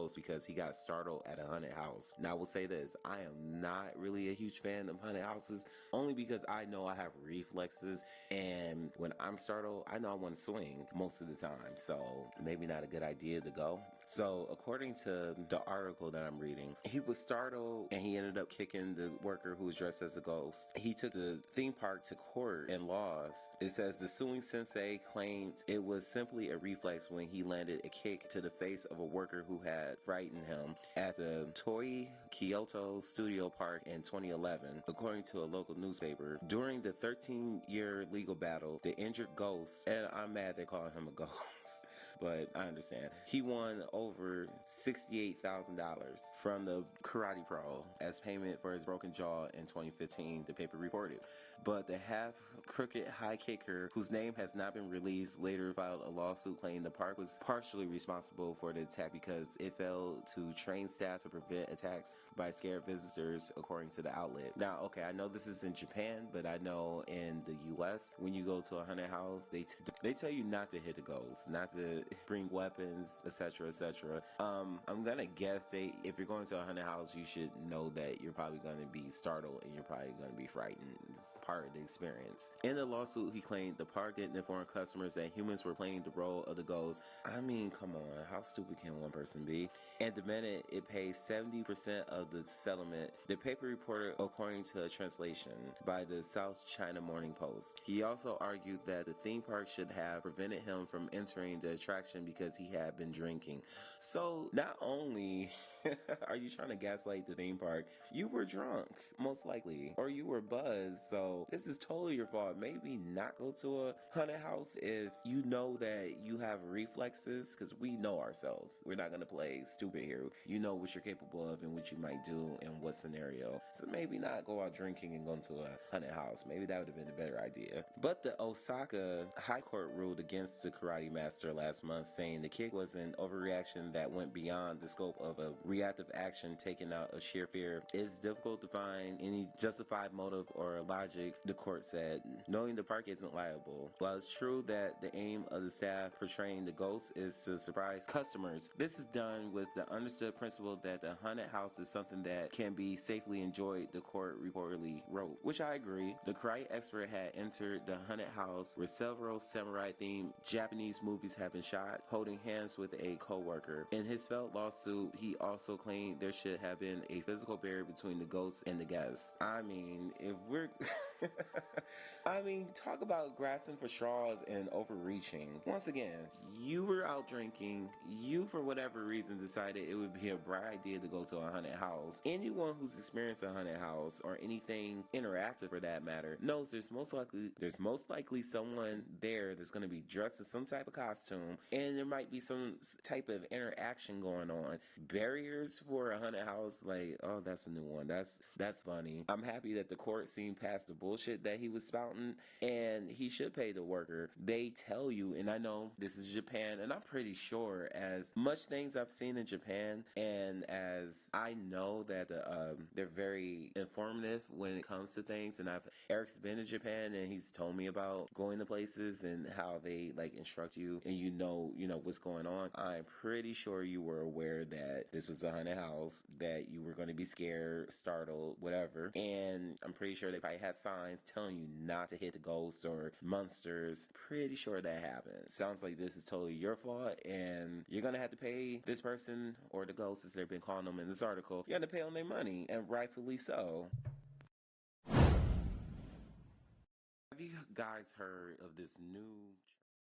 ghost because he got startled at a haunted house. Now I will say this, I am not really a huge fan of haunted houses, only because I know I have reflexes, and when I'm startled, I know I want to swing most of the time, so maybe not a good idea to go. So according to the article that I'm reading, he was startled and he ended up kicking the worker who was dressed as a ghost. He took the theme park to court and lost. It says the suing sensei claimed it was simply a reflex when he landed a kick to the face of a worker who had frightened him at the Toei Kyoto Studio Park in 2011, according to a local newspaper. During the 13-year legal battle, the injured ghost, and I'm mad they call him a ghost, but I understand, he won over $68,000 from the karate pro as payment for his broken jaw in 2015, the paper reported. But the half-crooked high kicker, whose name has not been released, later filed a lawsuit claiming the park was partially responsible for the attack because it failed to train staff to prevent attacks by scared visitors, according to the outlet. Now, okay, I know this is in Japan, but I know in the U.S., when you go to a haunted house, they tell you not to hit the ghosts, not to bring weapons, etc., etc. I'm gonna guess if you're going to a haunted house, you should know that you're probably going to be startled and you're probably going to be frightened. It's part of the experience. In the lawsuit, he claimed the park didn't inform customers that humans were playing the role of the ghost. I mean, come on, how stupid can one person be? And demanded it pay 70% of the settlement. The paper reported, according to a translation by the South China Morning Post. He also argued that the theme park should have prevented him from entering the attraction because he had been drinking. So not only are you trying to gaslight the theme park, you were drunk, most likely, or you were buzzed. So this is totally your fault. Maybe not go to a haunted house if you know that you have reflexes, because we know ourselves. We're not going to play stupid here. You know what you're capable of and what you might do in what scenario. So maybe not go out drinking and go to a haunted house. Maybe that would have been a better idea. But the Osaka High Court ruled against the karate master last month, saying the kick was an overreaction that went beyond the scope of a reactive action taken out of sheer fear. It's difficult to find any justified motive or logic, the court said, knowing the park isn't liable. While it's true that the aim of the staff portraying the ghost is to surprise customers, this is done with the understood principle that the haunted house is something that can be safely enjoyed, the court reportedly wrote, which I agree. The karate expert had entered the haunted house where several samurai-themed Japanese movies have been shot, holding hands with a co-worker. In his failed lawsuit, he also claimed there should have been a physical barrier between the ghosts and the guests. I mean, if we're... I mean, talk about grasping for straws and overreaching. Once again, you were out drinking. You, for whatever reason, decided it would be a bright idea to go to a haunted house. Anyone who's experienced a haunted house or anything interactive for that matter knows there's most likely someone there that's going to be dressed in some type of costume, and there might be some type of interaction going on. Barriers for a haunted house, like, oh, that's a new one. That's funny. I'm happy that the court seen past the bullshit that he was spouting, and he should pay the worker. They tell you, and I know this is Japan, and I'm pretty sure as much things I've seen in Japan, and as I know that they're very informative when it comes to things, and Eric's been to Japan and he's told me about going to places and how they like instruct you and you know what's going on. I'm pretty sure you were aware that this was a haunted house, that you were going to be scared, startled, whatever, and I'm pretty sure they probably had signs telling you not to hit the ghosts or monsters. Pretty sure that happened. Sounds like this is totally your fault, and you're gonna have to pay this person, or the ghosts as they've been calling them in this article, you're gonna pay on their money, and rightfully so. Have you guys heard of this new